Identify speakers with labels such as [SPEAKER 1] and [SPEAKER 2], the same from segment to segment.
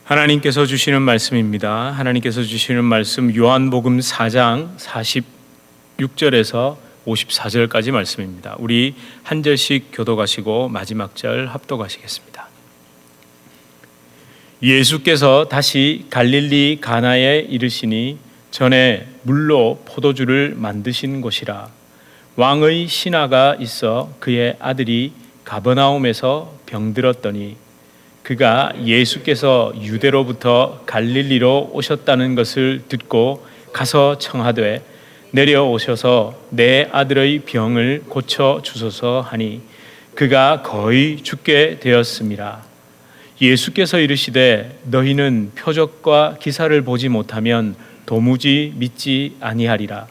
[SPEAKER 1] 하나님께서 주시는 말씀입니다. 하나님께서 주시는 말씀 요한복음 4장 46절에서 54절까지 말씀입니다. 우리 한 절씩 교독하시고 마지막 절 합독하시겠습니다. 예수께서 다시 갈릴리 가나에 이르시니 전에 물로 포도주를 만드신 곳이라. 왕의 신하가 있어 그의 아들이 가버나움에서 병들었더니 그가 예수께서 유대로부터 갈릴리로 오셨다는 것을 듣고 가서 청하되 내려오셔서 내 아들의 병을 고쳐 주소서 하니 그가 거의 죽게 되었음이라. 예수께서 이르시되 너희는 표적과 기사를 보지 못하면 도무지 믿지 아니하리라.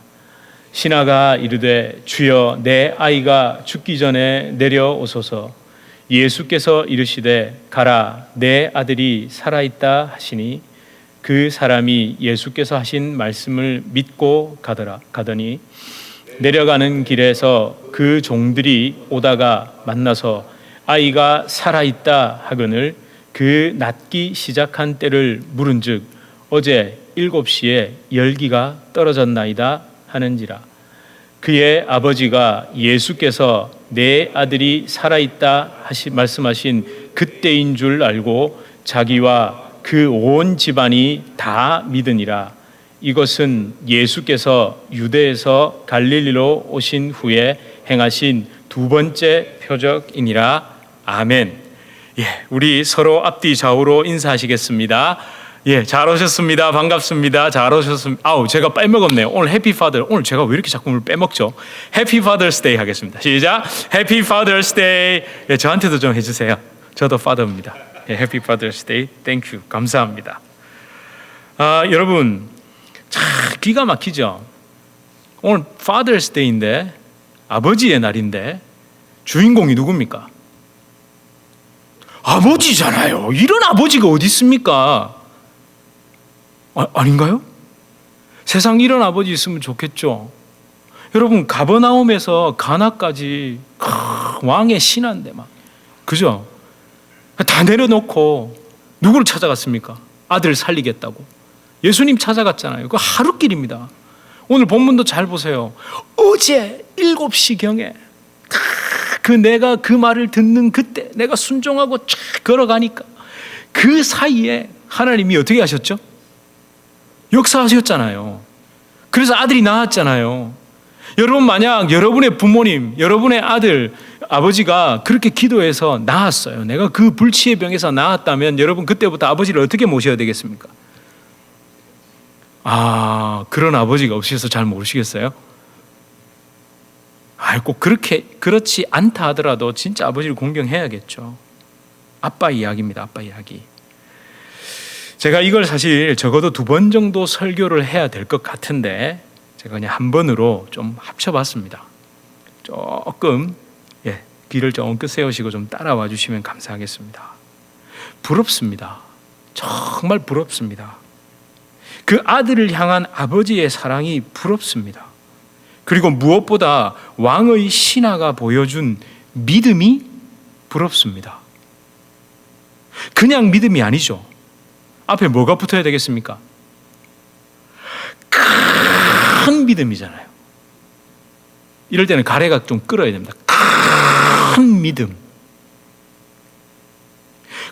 [SPEAKER 1] 신하가 이르되 주여 내 아이가 죽기 전에 내려오소서. 예수께서 이르시되 가라 내 아들이 살아있다 하시니 그 사람이 예수께서 하신 말씀을 믿고 가더니 내려가는 길에서 그 종들이 오다가 만나서 아이가 살아있다 하거늘 그 낫기 시작한 때를 물은즉 어제 7시에 열기가 떨어졌나이다 하는지라. 그의 아버지가 예수께서 내 아들이 살아있다 말씀하신 그때인 줄 알고 자기와 그 온 집안이 다 믿으니라. 이것은 예수께서 유대에서 갈릴리로 오신 후에 행하신 두 번째 표적이니라. 아멘. 우리 서로 앞뒤 좌우로 인사하시겠습니다. 잘 오셨습니다. 반갑습니다. 잘 오셨습니다. 제가 빼먹었네요. 오늘 해피 파더. 오늘 제가 왜 이렇게 자꾸 빼먹죠? 해피 파더스 데이 하겠습니다. 시작. 해피 파더스 데이. 저한테도 좀 해주세요. 저도 파더입니다. 해피 파더스 데이. 땡큐. 감사합니다. 여러분, 참 기가 막히죠? 오늘 파더스 데이인데 아버지의 날인데 주인공이 누굽니까? 아버지잖아요. 이런 아버지가 어디 있습니까? 아닌가요? 세상 이런 아버지 있으면 좋겠죠. 여러분 가버나움에서 가나까지 왕의 신하인데 막 그죠? 다 내려놓고 누구를 찾아갔습니까? 아들 살리겠다고 예수님 찾아갔잖아요. 그 하루길입니다. 오늘 본문도 잘 보세요. 어제 7시경에 내가 그 말을 듣는 그때 내가 순종하고 쫙 걸어가니까 그 사이에 하나님이 어떻게 하셨죠? 역사하셨잖아요. 그래서 아들이 낳았잖아요. 여러분 만약 여러분의 부모님, 여러분의 아들, 아버지가 그렇게 기도해서 낳았어요. 내가 그 불치의 병에서 낳았다면 여러분 그때부터 아버지를 어떻게 모셔야 되겠습니까? 그런 아버지가 없으셔서 잘 모르시겠어요? 꼭 그렇지 않다 하더라도 진짜 아버지를 공경해야겠죠. 아빠 이야기입니다. 아빠 이야기. 제가 이걸 사실 적어도 2번 정도 설교를 해야 될 것 같은데 제가 그냥 한 번으로 좀 합쳐봤습니다. 조금 귀를 좀 끄세우시고 좀 따라와 주시면 감사하겠습니다. 부럽습니다. 정말 부럽습니다. 그 아들을 향한 아버지의 사랑이 부럽습니다. 그리고 무엇보다 왕의 신하가 보여준 믿음이 부럽습니다. 그냥 믿음이 아니죠. 앞에 뭐가 붙어야 되겠습니까? 큰 믿음이잖아요. 이럴 때는 가래가 좀 끓어야 됩니다. 큰 믿음.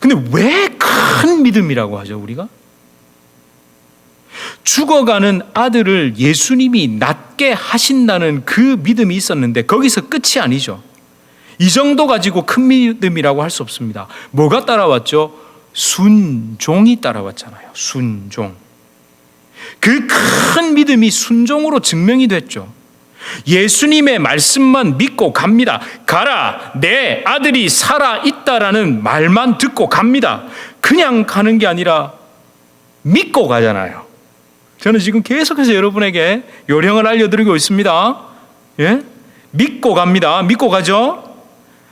[SPEAKER 1] 근데 왜 큰 믿음이라고 하죠, 우리가? 죽어가는 아들을 예수님이 낫게 하신다는 그 믿음이 있었는데 거기서 끝이 아니죠. 이 정도 가지고 큰 믿음이라고 할 수 없습니다. 뭐가 따라왔죠? 순종이 따라왔잖아요. 순종. 그 큰 믿음이 순종으로 증명이 됐죠. 예수님의 말씀만 믿고 갑니다. 가라, 내 아들이 살아있다라는 말만 듣고 갑니다. 그냥 가는 게 아니라 믿고 가잖아요. 저는 지금 계속해서 여러분에게 요령을 알려드리고 있습니다. 믿고 갑니다. 믿고 가죠.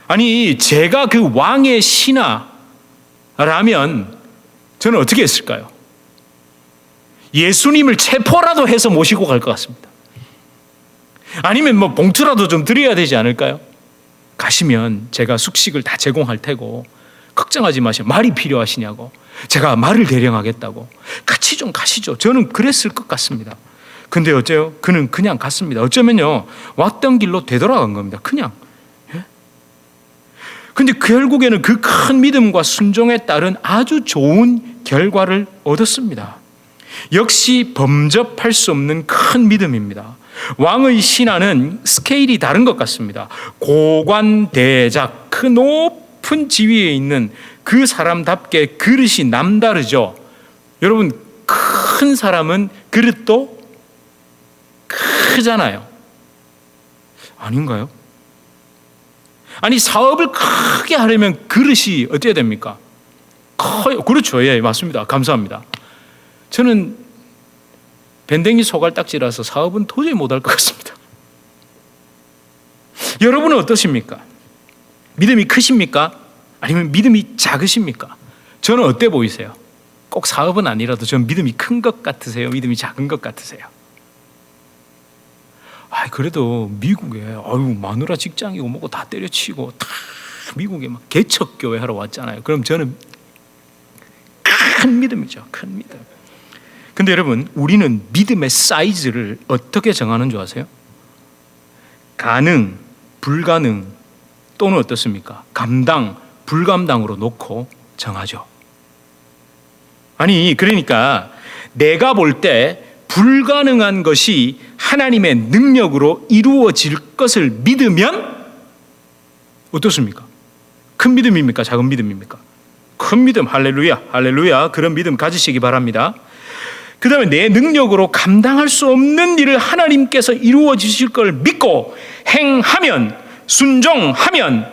[SPEAKER 1] 아니 제가 그 왕의 신하라면 저는 어떻게 했을까요? 예수님을 체포라도 해서 모시고 갈 것 같습니다. 아니면 봉투라도 좀 드려야 되지 않을까요? 가시면 제가 숙식을 다 제공할 테고 걱정하지 마시고 말이 필요하시냐고 제가 말을 대령하겠다고. 같이 좀 가시죠. 저는 그랬을 것 같습니다. 근데 어째요? 그는 그냥 갔습니다. 어쩌면요, 왔던 길로 되돌아간 겁니다. 그냥. 예? 근데 결국에는 그 큰 믿음과 순종에 따른 아주 좋은 결과를 얻었습니다. 역시 범접할 수 없는 큰 믿음입니다. 왕의 신하는 스케일이 다른 것 같습니다. 고관대작, 그 높은 지위에 있는 그 사람답게 그릇이 남다르죠. 여러분, 큰 사람은 그릇도 크잖아요. 아닌가요? 아니, 사업을 크게 하려면 그릇이 어떻게 됩니까? 커요. 그렇죠. 예, 맞습니다. 감사합니다. 저는 밴댕이 소갈딱지라서 사업은 도저히 못할 것 같습니다. 여러분은 어떠십니까? 믿음이 크십니까? 아니면 믿음이 작으십니까? 저는 어때 보이세요? 꼭 사업은 아니라도 저는 믿음이 큰 것 같으세요? 믿음이 작은 것 같으세요? 그래도 미국에 마누라 직장이고 뭐고 다 때려치고 다 미국에 막 개척교회 하러 왔잖아요. 그럼 저는 큰 믿음이죠. 큰 믿음. 근데 여러분, 우리는 믿음의 사이즈를 어떻게 정하는 줄 아세요? 가능, 불가능 또는 어떻습니까? 감당, 불감당으로 놓고 정하죠. 아니, 그러니까 내가 볼 때 불가능한 것이 하나님의 능력으로 이루어질 것을 믿으면 어떻습니까? 큰 믿음입니까? 작은 믿음입니까? 큰 믿음, 할렐루야, 할렐루야. 그런 믿음 가지시기 바랍니다. 그 다음에 내 능력으로 감당할 수 없는 일을 하나님께서 이루어 주실 걸 믿고 행하면, 순종하면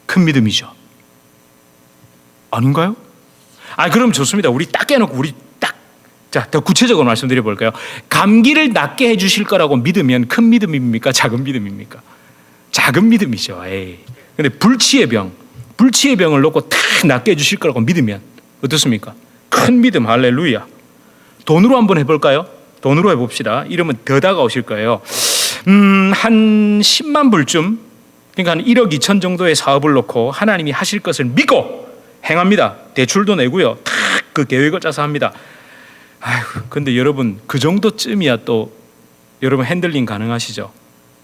[SPEAKER 1] 큰 믿음이죠. 아닌가요? 그럼 좋습니다. 우리 딱 깨놓고 우리 자, 더 구체적으로 말씀드려 볼까요? 감기를 낫게 해 주실 거라고 믿으면 큰 믿음입니까? 작은 믿음입니까? 작은 믿음이죠. 근데 불치의 병을 놓고 다 낫게 해 주실 거라고 믿으면 어떻습니까? 큰 믿음, 할렐루야. 돈으로 한번 해볼까요? 돈으로 해봅시다. 이러면 더 다가오실 거예요. 한 10만 불쯤, 그러니까 한 1억 2천 정도의 사업을 놓고 하나님이 하실 것을 믿고 행합니다. 대출도 내고요. 다 그 계획을 짜서 합니다. 근데 여러분, 그 정도쯤이야 또 여러분 핸들링 가능하시죠?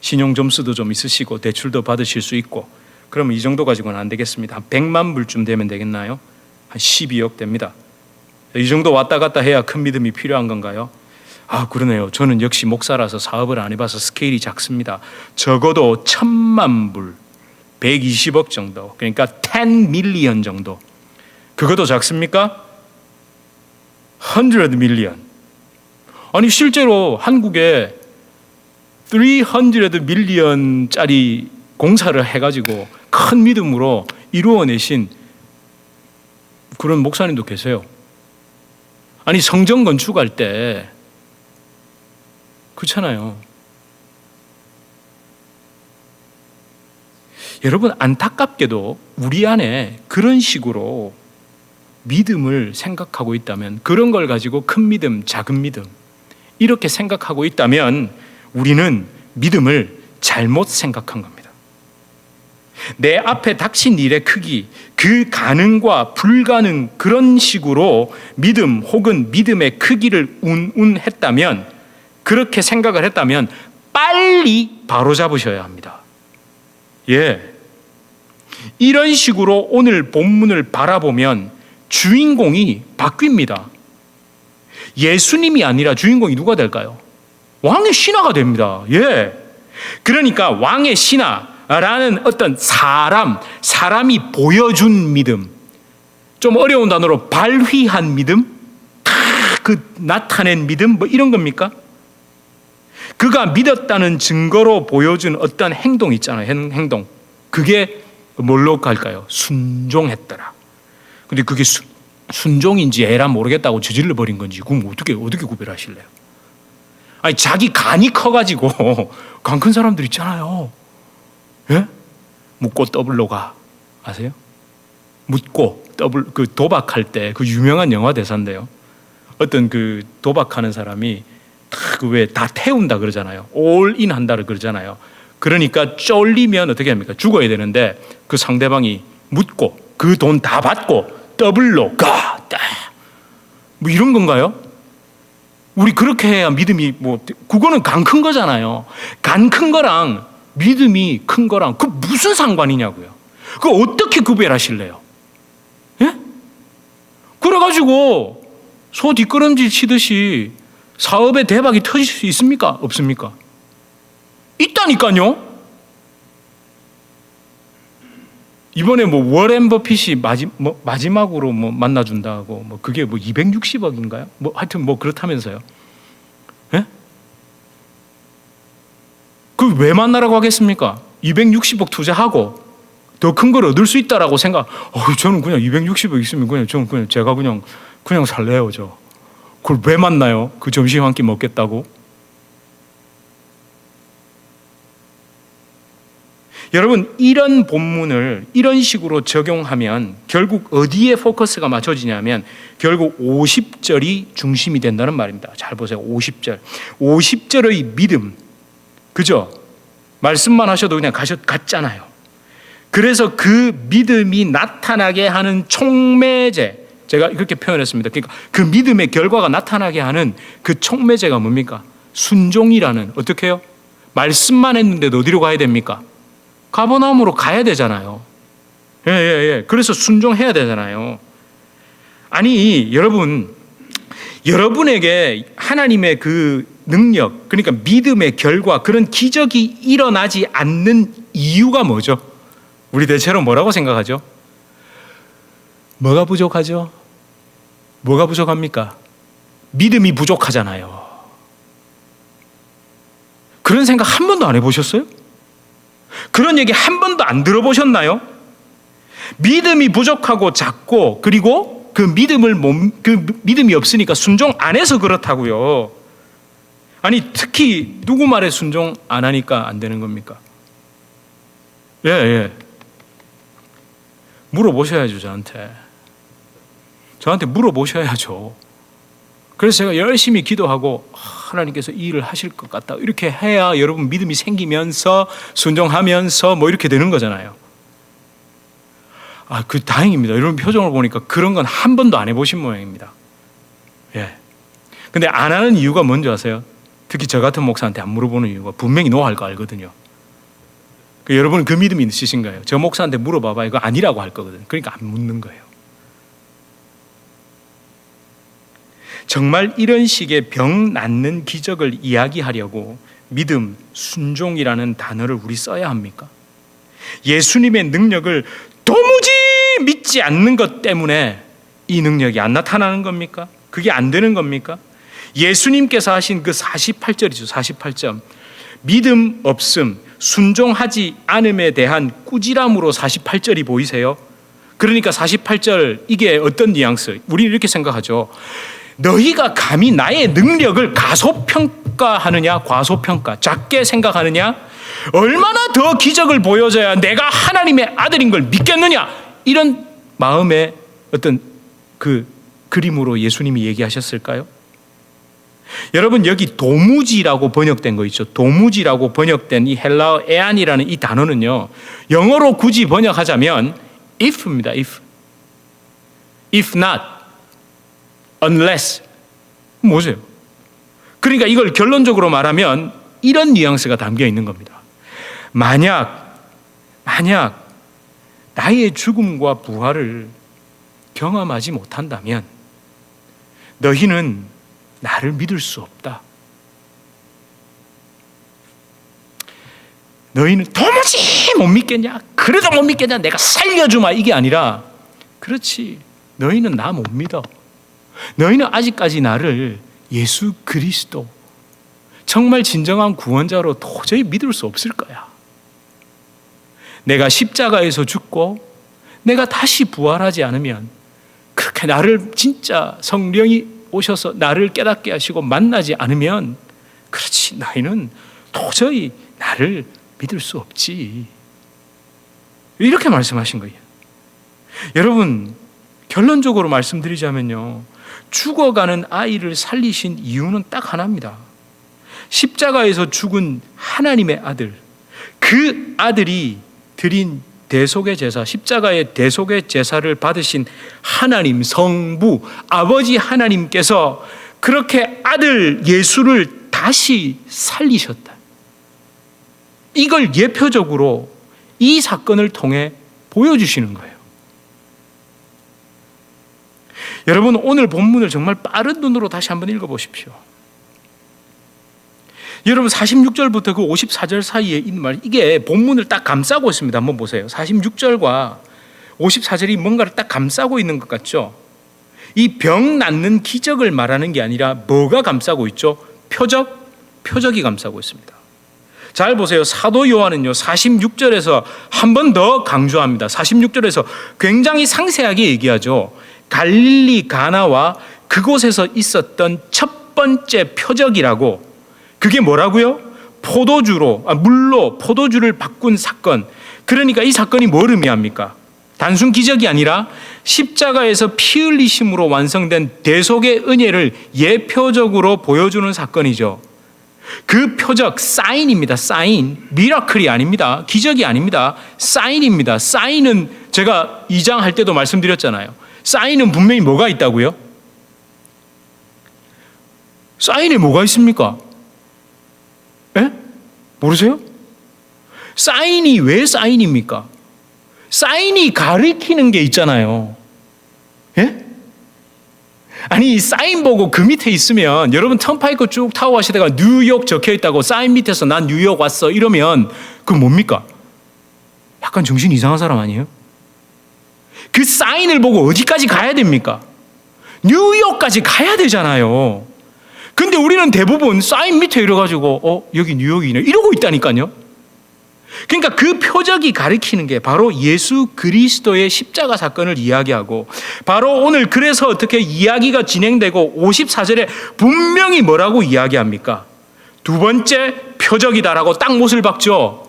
[SPEAKER 1] 신용 점수도 좀 있으시고 대출도 받으실 수 있고. 그러면 이 정도 가지고는 안 되겠습니다. 한 100만 불쯤 되면 되겠나요? 한 12억 됩니다. 이 정도 왔다 갔다 해야 큰 믿음이 필요한 건가요? 그러네요. 저는 역시 목사라서 사업을 안 해봐서 스케일이 작습니다. 적어도 1000만 불, 120억 정도, 그러니까 10 밀리언 정도. 그것도 작습니까? 100 밀리언. 아니, 실제로 한국에 300 밀리언짜리 공사를 해가지고 큰 믿음으로 이루어내신 그런 목사님도 계세요. 아니, 성전 건축할 때 그렇잖아요. 여러분, 안타깝게도 우리 안에 그런 식으로 믿음을 생각하고 있다면, 그런 걸 가지고 큰 믿음, 작은 믿음 이렇게 생각하고 있다면 우리는 믿음을 잘못 생각한 겁니다. 내 앞에 닥친 일의 크기, 그 가능과 불가능, 그런 식으로 믿음 혹은 믿음의 크기를 운운했다면, 그렇게 생각을 했다면 빨리 바로잡으셔야 합니다. 이런 식으로 오늘 본문을 바라보면 주인공이 바뀝니다. 예수님이 아니라 주인공이 누가 될까요? 왕의 신하가 됩니다. 그러니까 왕의 신하라는 어떤 사람이 보여준 믿음, 좀 어려운 단어로 발휘한 믿음, 그 나타낸 믿음, 뭐 이런 겁니까? 그가 믿었다는 증거로 보여준 어떤 행동 있잖아요. 행동. 그게 뭘로 갈까요? 순종했더라. 근데 그게 순종인지 에라 모르겠다고 저질러 버린 건지, 그럼 어떻게 구별하실래요? 아니, 자기 간이 커가지고 간 큰 사람들 있잖아요. 묻고 더블로 가. 아세요? 묻고 더블, 그 도박할 때 그 유명한 영화 대사인데요. 어떤 그 도박하는 사람이 다 태운다 그러잖아요. 올인 한다를 그러잖아요. 그러니까 쫄리면 어떻게 합니까? 죽어야 되는데 그 상대방이 묻고 그 돈 다 받고 더블로 가. 뭐 이런 건가요? 우리 그렇게 해야 믿음이 그거는 간 큰 거잖아요. 간 큰 거랑 믿음이 큰 거랑 그 무슨 상관이냐고요. 그거 어떻게 구별하실래요? 예? 그래가지고 소 뒷걸음질 치듯이 사업에 대박이 터질 수 있습니까? 없습니까? 있다니까요. 이번에 워렌 버핏이 마지막으로 만나준다고 그게 260억인가요? 하여튼 그렇다면서요. 예? 그 왜 만나라고 하겠습니까? 260억 투자하고 더 큰 걸 얻을 수 있다라고 저는 그냥 260억 있으면 제가 그냥 살래요, 저. 그걸 왜 만나요? 그 점심 한 끼 먹겠다고? 여러분, 이런 본문을 이런 식으로 적용하면 결국 어디에 포커스가 맞춰지냐면 결국 50절이 중심이 된다는 말입니다. 잘 보세요. 50절. 50절의 믿음. 그죠? 말씀만 하셔도 그냥 갔잖아요. 그래서 그 믿음이 나타나게 하는 촉매제. 제가 그렇게 표현했습니다. 그러니까 그 믿음의 결과가 나타나게 하는 그 촉매제가 뭡니까? 순종이라는, 어떻게 해요? 말씀만 했는데도 어디로 가야 됩니까? 가버나움으로 가야 되잖아요. 예. 그래서 순종해야 되잖아요. 아니, 여러분에게 하나님의 그 능력, 그러니까 믿음의 결과, 그런 기적이 일어나지 않는 이유가 뭐죠? 우리 대체로 뭐라고 생각하죠? 뭐가 부족하죠? 뭐가 부족합니까? 믿음이 부족하잖아요. 그런 생각 한 번도 안 해보셨어요? 그런 얘기 한 번도 안 들어보셨나요? 믿음이 부족하고 작고, 그리고 그 믿음이 없으니까 순종 안 해서 그렇다고요. 아니, 특히 누구 말에 순종 안 하니까 안 되는 겁니까? 예. 물어보셔야죠, 저한테 물어보셔야죠. 그래서 제가 열심히 기도하고 하나님께서 이 일을 하실 것 같다, 이렇게 해야 여러분 믿음이 생기면서 순종하면서 이렇게 되는 거잖아요. 다행입니다. 여러분 표정을 보니까 그런 건 한 번도 안 해보신 모양입니다. 예. 근데 안 하는 이유가 뭔지 아세요? 특히 저 같은 목사한테 안 물어보는 이유가 분명히 노할 거 알거든요. 여러분은 그 믿음이 있으신가요? 저 목사한테 물어봐봐, 이거 아니라고 할 거거든. 그러니까 안 묻는 거예요. 정말 이런 식의 병 낫는 기적을 이야기하려고 믿음, 순종이라는 단어를 우리 써야 합니까? 예수님의 능력을 도무지 믿지 않는 것 때문에 이 능력이 안 나타나는 겁니까? 그게 안 되는 겁니까? 예수님께서 하신 그 48절이죠. 48점. 믿음 없음, 순종하지 않음에 대한 꾸지람으로 48절이 보이세요? 그러니까 48절, 이게 어떤 뉘앙스? 우리는 이렇게 생각하죠. 너희가 감히 나의 능력을 가소평가하느냐, 과소평가, 작게 생각하느냐? 얼마나 더 기적을 보여줘야 내가 하나님의 아들인 걸 믿겠느냐? 이런 마음의 어떤 그 그림으로 예수님이 얘기하셨을까요? 여러분, 여기 도무지라고 번역된 거 있죠. 도무지라고 번역된 이 헬라어 에안이라는 이 단어는요, 영어로 굳이 번역하자면 if입니다. if not, unless. 뭐세요? 그러니까 이걸 결론적으로 말하면 이런 뉘앙스가 담겨 있는 겁니다. 만약 나의 죽음과 부활을 경험하지 못한다면 너희는 나를 믿을 수 없다. 너희는 도무지 못 믿겠냐? 그래도 못 믿겠냐? 내가 살려주마, 이게 아니라, 그렇지, 너희는 나 못 믿어. 너희는 아직까지 나를 예수 그리스도, 정말 진정한 구원자로 도저히 믿을 수 없을 거야. 내가 십자가에서 죽고 내가 다시 부활하지 않으면, 그렇게 나를 진짜 성령이 오셔서 나를 깨닫게 하시고 만나지 않으면, 그렇지, 너희는 도저히 나를 믿을 수 없지. 이렇게 말씀하신 거예요. 여러분, 결론적으로 말씀드리자면요, 죽어가는 아이를 살리신 이유는 딱 하나입니다. 십자가에서 죽은 하나님의 아들, 그 아들이 드린 대속의 제사, 십자가의 대속의 제사를 받으신 하나님 성부 아버지 하나님께서 그렇게 아들 예수를 다시 살리셨다. 이걸 예표적으로 이 사건을 통해 보여주시는 거예요. 여러분, 오늘 본문을 정말 빠른 눈으로 다시 한번 읽어보십시오. 여러분, 46절부터 그 54절 사이에 있는 말, 이게 본문을 딱 감싸고 있습니다. 한번 보세요. 46절과 54절이 뭔가를 딱 감싸고 있는 것 같죠? 이 병 낫는 기적을 말하는 게 아니라 뭐가 감싸고 있죠? 표적이 감싸고 있습니다. 잘 보세요. 사도 요한은요, 46절에서 한 번 더 강조합니다. 46절에서 굉장히 상세하게 얘기하죠. 갈릴리 가나와 그곳에서 있었던 첫 번째 표적이라고. 그게 뭐라고요? 물로 포도주를 바꾼 사건. 그러니까 이 사건이 뭘 의미합니까? 단순 기적이 아니라 십자가에서 피 흘리심으로 완성된 대속의 은혜를 예표적으로 보여주는 사건이죠. 그 표적, 사인입니다. 사인. 미라클이 아닙니다. 기적이 아닙니다. 사인입니다. 사인은 제가 2장 할 때도 말씀드렸잖아요. 사인은 분명히 뭐가 있다고요? 사인에 뭐가 있습니까? 예? 모르세요? 사인이 왜 사인입니까? 사인이 가리키는 게 있잖아요. 예? 아니, 사인 보고 그 밑에 있으면, 여러분 턴파이크 쭉 타고 가시다가 뉴욕 적혀 있다고 사인 밑에서 난 뉴욕 왔어 이러면 그건 뭡니까? 약간 정신 이상한 사람 아니에요? 그 사인을 보고 어디까지 가야 됩니까? 뉴욕까지 가야 되잖아요. 근데 우리는 대부분 사인 밑에 이래가지고 여기 뉴욕이네 이러고 있다니까요. 그러니까 그 표적이 가리키는 게 바로 예수 그리스도의 십자가 사건을 이야기하고, 바로 오늘 그래서 어떻게 이야기가 진행되고 54절에 분명히 뭐라고 이야기합니까? 두 번째 표적이다라고 딱 못을 박죠.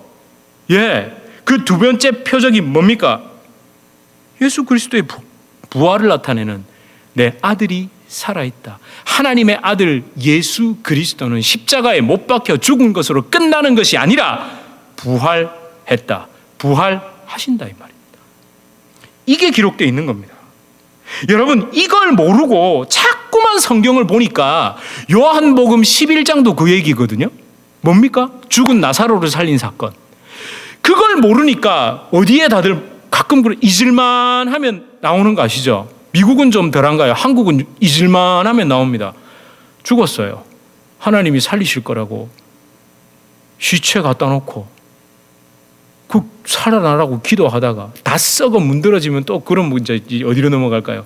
[SPEAKER 1] 예, 그 두 번째 표적이 뭡니까? 예수 그리스도의 부활을 나타내는 내 아들이 살아있다. 하나님의 아들 예수 그리스도는 십자가에 못 박혀 죽은 것으로 끝나는 것이 아니라 부활했다. 부활하신다 이 말입니다. 이게 기록되어 있는 겁니다. 여러분, 이걸 모르고 자꾸만 성경을 보니까 요한복음 11장도 그 얘기거든요. 뭡니까? 죽은 나사로를 살린 사건. 그걸 모르니까 어디에 다들 가끔 잊을만 하면 나오는 거 아시죠? 미국은 좀 덜한가요? 한국은 잊을만 하면 나옵니다. 죽었어요. 하나님이 살리실 거라고 시체 갖다 놓고 살아나라고 기도하다가 다 썩어 문드러지면 또 그럼 이제 어디로 넘어갈까요?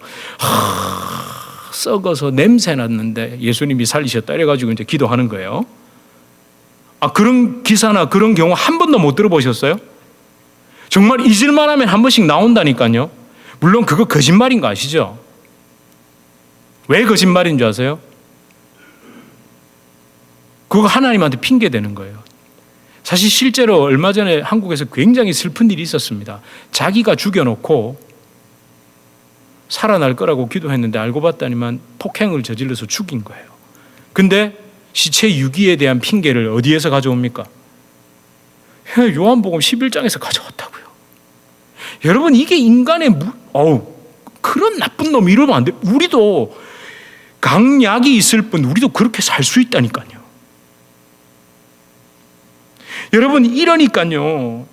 [SPEAKER 1] 썩어서 냄새 났는데 예수님이 살리셨다 이래가지고 이제 기도하는 거예요. 그런 기사나 그런 경우 한 번도 못 들어보셨어요? 정말 잊을만 하면 한 번씩 나온다니까요. 물론 그거 거짓말인 거 아시죠? 왜 거짓말인 줄 아세요? 그거 하나님한테 핑계 대는 거예요. 사실 실제로 얼마 전에 한국에서 굉장히 슬픈 일이 있었습니다. 자기가 죽여놓고 살아날 거라고 기도했는데 알고 봤더니만 폭행을 저질러서 죽인 거예요. 근데 시체 유기에 대한 핑계를 어디에서 가져옵니까? 요한복음 11장에서 가져왔다고요. 여러분, 이게 인간의 그런 나쁜 놈 이러면 안 돼. 우리도 강약이 있을 뿐 우리도 그렇게 살 수 있다니까요. 여러분, 이러니까요.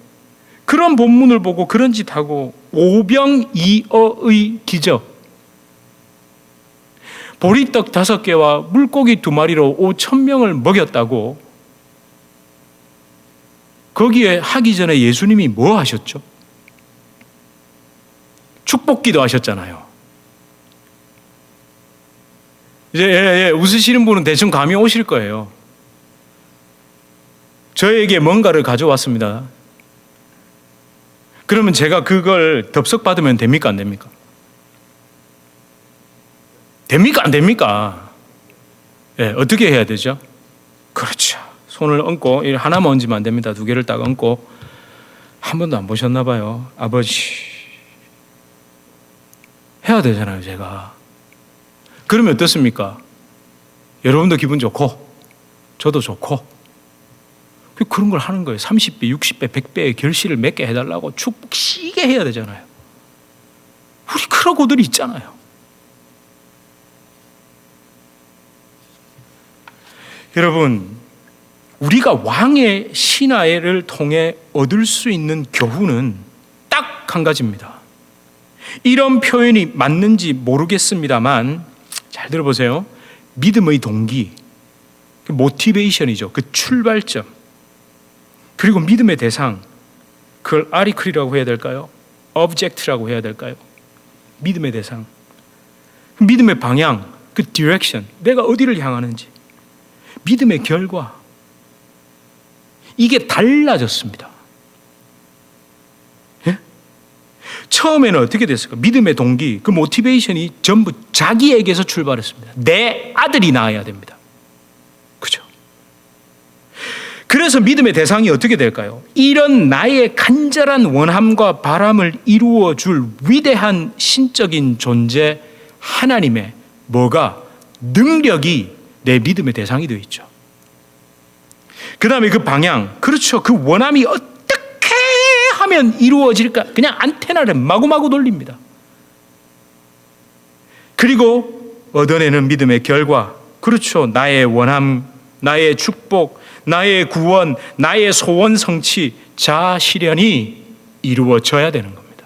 [SPEAKER 1] 그런 본문을 보고 그런 짓 하고 오병이어의 기적, 보리떡 5개와 물고기 2마리로 5,000명을 먹였다고, 거기에 하기 전에 예수님이 뭐 하셨죠? 축복기도 하셨잖아요. 이제 웃으시는 분은 대충 감이 오실 거예요. 저에게 뭔가를 가져왔습니다. 그러면 제가 그걸 덥석 받으면 됩니까? 안 됩니까? 됩니까? 안 됩니까? 어떻게 해야 되죠? 그렇죠. 손을 얹고, 하나만 얹으면 안 됩니다. 2개를 딱 얹고. 한 번도 안 보셨나 봐요. 아버지. 해야 되잖아요, 제가. 그러면 어떻습니까? 여러분도 기분 좋고, 저도 좋고. 그런 걸 하는 거예요. 30배, 60배, 100배의 결실을 맺게 해달라고 축복 시게 해야 되잖아요. 우리 그런 고들이 있잖아요. 여러분, 우리가 왕의 신하를 통해 얻을 수 있는 교훈은 딱 한 가지입니다. 이런 표현이 맞는지 모르겠습니다만 잘 들어보세요. 믿음의 동기, 그 모티베이션이죠. 그 출발점. 그리고 믿음의 대상, 그걸 아리클이라고 해야 될까요? object라고 해야 될까요? 믿음의 대상, 믿음의 방향, 그 디렉션, 내가 어디를 향하는지, 믿음의 결과, 이게 달라졌습니다. 예? 처음에는 어떻게 됐을까? 믿음의 동기, 그 모티베이션이 전부 자기에게서 출발했습니다. 내 아들이 낳아야 됩니다. 그죠? 그래서 믿음의 대상이 어떻게 될까요? 이런 나의 간절한 원함과 바람을 이루어 줄 위대한 신적인 존재 하나님의 뭐가? 능력이 내 믿음의 대상이 되어 있죠. 그 다음에 그 방향, 그렇죠. 그 원함이 어떻게 하면 이루어질까? 그냥 안테나를 마구마구 돌립니다. 그리고 얻어내는 믿음의 결과, 그렇죠. 나의 원함, 나의 축복, 나의 구원, 나의 소원 성취, 자아 실현이 이루어져야 되는 겁니다.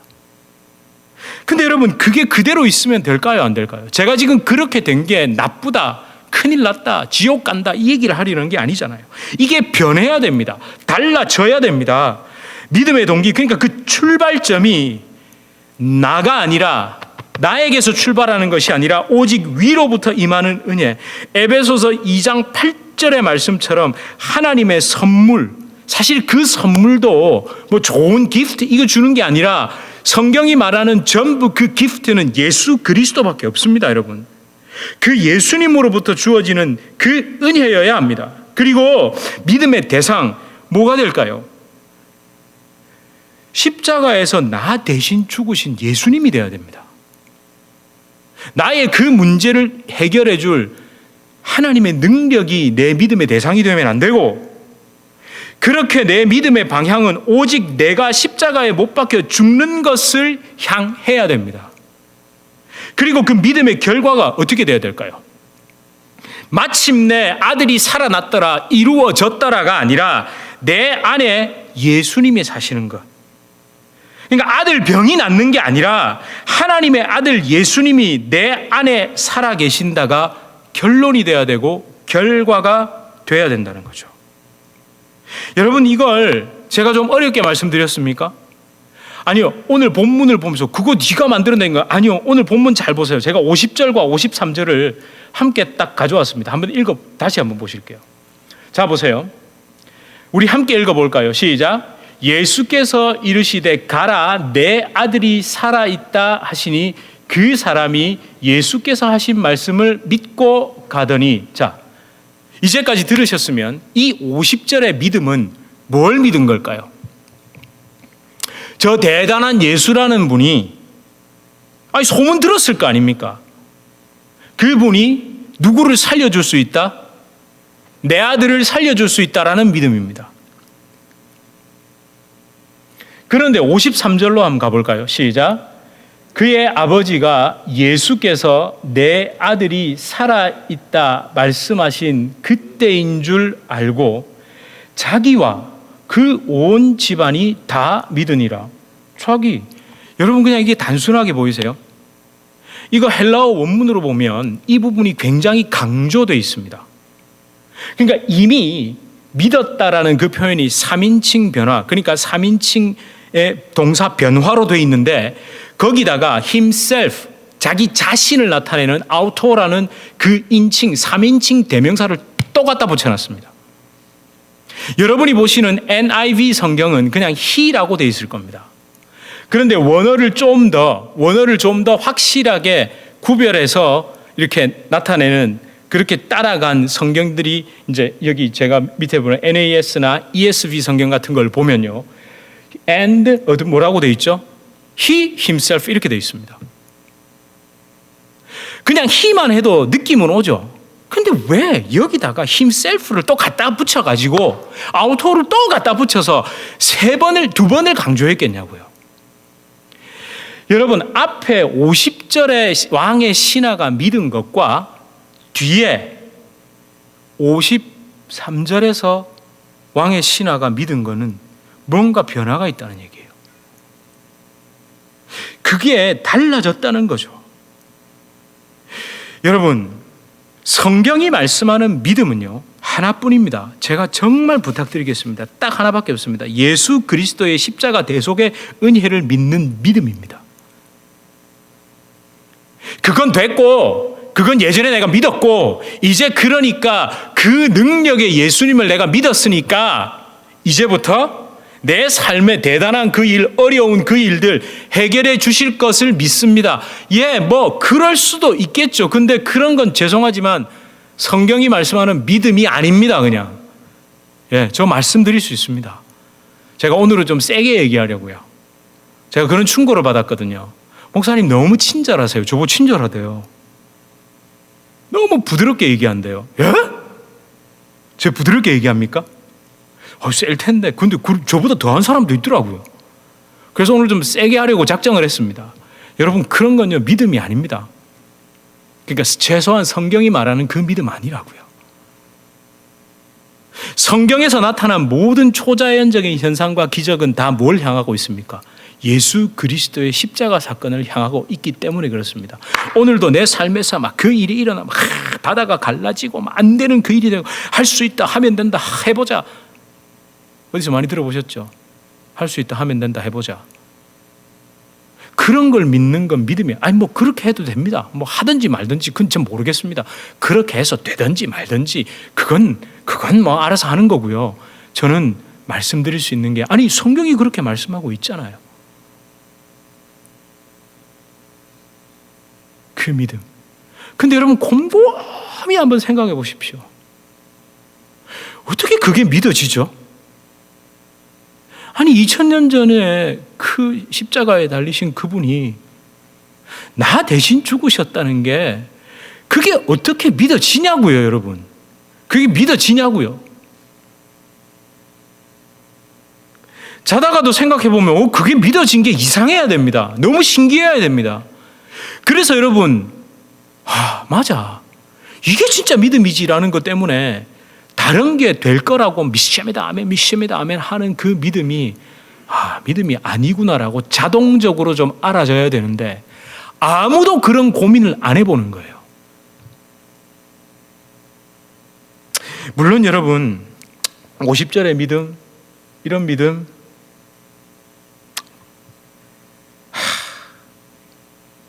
[SPEAKER 1] 근데 여러분, 그게 그대로 있으면 될까요? 안 될까요? 제가 지금 그렇게 된 게 나쁘다, 큰일 났다, 지옥 간다, 이 얘기를 하려는 게 아니잖아요. 이게 변해야 됩니다. 달라져야 됩니다. 믿음의 동기, 그러니까 그 출발점이 나가 아니라, 나에게서 출발하는 것이 아니라 오직 위로부터 임하는 은혜. 에베소서 2장 8절의 말씀처럼 하나님의 선물, 사실 그 선물도 뭐 좋은 기프트 이거 주는 게 아니라 성경이 말하는 전부 그 기프트는 예수 그리스도밖에 없습니다, 여러분. 그 예수님으로부터 주어지는 그 은혜여야 합니다. 그리고 믿음의 대상 뭐가 될까요? 십자가에서 나 대신 죽으신 예수님이 되어야 됩니다. 나의 그 문제를 해결해 줄 하나님의 능력이 내 믿음의 대상이 되면 안 되고, 그렇게 내 믿음의 방향은 오직 내가 십자가에 못 박혀 죽는 것을 향해야 됩니다. 그리고 그 믿음의 결과가 어떻게 돼야 될까요? 마침내 아들이 살아났더라, 이루어졌더라가 아니라 내 안에 예수님이 사시는 것. 그러니까 아들 병이 낫는 게 아니라 하나님의 아들 예수님이 내 안에 살아 계신다가 결론이 돼야 되고 결과가 돼야 된다는 거죠. 여러분, 이걸 제가 좀 어렵게 말씀드렸습니까? 아니요. 오늘 본문을 보면서 그거 네가 만들어낸 거야. 아니요. 오늘 본문 잘 보세요. 제가 50절과 53절을 함께 딱 가져왔습니다. 다시 한번 보실게요. 자, 보세요. 우리 함께 읽어볼까요? 시작. 예수께서 이르시되 가라, 내 아들이 살아있다 하시니 그 사람이 예수께서 하신 말씀을 믿고 가더니. 자, 이제까지 들으셨으면 이 50절의 믿음은 뭘 믿은 걸까요? 저 대단한 예수라는 분이, 소문 들었을 거 아닙니까? 그분이 누구를 살려줄 수 있다? 내 아들을 살려줄 수 있다라는 믿음입니다. 그런데 53절로 한번 가볼까요? 시작. 그의 아버지가 예수께서 내 아들이 살아있다 말씀하신 그때인 줄 알고 자기와 그 온 집안이 다 믿으니라. 여러분, 그냥 이게 단순하게 보이세요? 이거 헬라어 원문으로 보면 이 부분이 굉장히 강조되어 있습니다. 그러니까 이미 믿었다라는 그 표현이 3인칭 변화, 그러니까 3인칭의 동사 변화로 되어 있는데 거기다가 himself, 자기 자신을 나타내는 auto라는 그 인칭, 3인칭 대명사를 또 갖다 붙여놨습니다. 여러분이 보시는 NIV 성경은 그냥 he라고 되어 있을 겁니다. 그런데 원어를 좀 더 확실하게 구별해서 이렇게 나타내는, 그렇게 따라간 성경들이 이제 여기 제가 밑에 보는 NAS나 ESV 성경 같은 걸 보면요. and 뭐라고 되어 있죠? he himself 이렇게 되어 있습니다. 그냥 he만 해도 느낌은 오죠. 근데 왜 여기다가 himself를 또 갖다 붙여가지고 아우토를 또 갖다 붙여서 두 번을 강조했겠냐고요. 여러분, 앞에 50절에 왕의 신하가 믿은 것과 뒤에 53절에서 왕의 신하가 믿은 것은 뭔가 변화가 있다는 얘기예요. 그게 달라졌다는 거죠. 여러분, 성경이 말씀하는 믿음은요, 하나뿐입니다. 제가 정말 부탁드리겠습니다. 딱 하나밖에 없습니다. 예수 그리스도의 십자가 대속의 은혜를 믿는 믿음입니다. 그건 됐고, 그건 예전에 내가 믿었고, 이제 그러니까 그 능력의 예수님을 내가 믿었으니까 이제부터 내 삶의 대단한 그 일, 어려운 그 일들 해결해 주실 것을 믿습니다. 예, 뭐 그럴 수도 있겠죠. 근데 그런 건 죄송하지만 성경이 말씀하는 믿음이 아닙니다. 그냥. 예, 저 말씀드릴 수 있습니다. 제가 오늘은 좀 세게 얘기하려고요. 제가 그런 충고를 받았거든요. 목사님 너무 친절하세요. 저보고 친절하대요. 너무 부드럽게 얘기한대요. 예? 제가 부드럽게 얘기합니까? 셀 텐데. 근데 저보다 더한 사람도 있더라고요. 그래서 오늘 좀 세게 하려고 작정을 했습니다. 여러분, 그런 건요, 믿음이 아닙니다. 그러니까 최소한 성경이 말하는 그 믿음 아니라고요. 성경에서 나타난 모든 초자연적인 현상과 기적은 다 뭘 향하고 있습니까? 예수 그리스도의 십자가 사건을 향하고 있기 때문에 그렇습니다. 오늘도 내 삶에서 막 그 일이 일어나, 막 바다가 갈라지고 막 안 되는 그 일이 되고, 할 수 있다, 하면 된다, 해보자. 어디서 많이 들어보셨죠? 할 수 있다, 하면 된다, 해보자. 그런 걸 믿는 건 믿음이에요. 아니, 뭐 그렇게 해도 됩니다. 뭐 하든지 말든지 그건 전 모르겠습니다. 그렇게 해서 되든지 말든지 그건 뭐 알아서 하는 거고요. 저는 말씀드릴 수 있는 게, 아니 성경이 그렇게 말씀하고 있잖아요. 그 믿음. 근데 여러분, 곰곰이 한번 생각해 보십시오. 어떻게 그게 믿어지죠? 아니 2000년 전에 그 십자가에 달리신 그분이 나 대신 죽으셨다는 게 그게 어떻게 믿어지냐고요, 여러분. 그게 믿어지냐고요. 자다가도 생각해 보면 그게 믿어진 게 이상해야 됩니다. 너무 신기해야 됩니다. 그래서 여러분, 맞아, 이게 진짜 믿음이지라는 것 때문에 다른 게 될 거라고 미시합니다 아멘, 미시합니다 아멘 하는 그 믿음이 믿음이 아니구나라고 자동적으로 좀 알아져야 되는데, 아무도 그런 고민을 안 해보는 거예요. 물론 여러분, 50절의 믿음, 이런 믿음,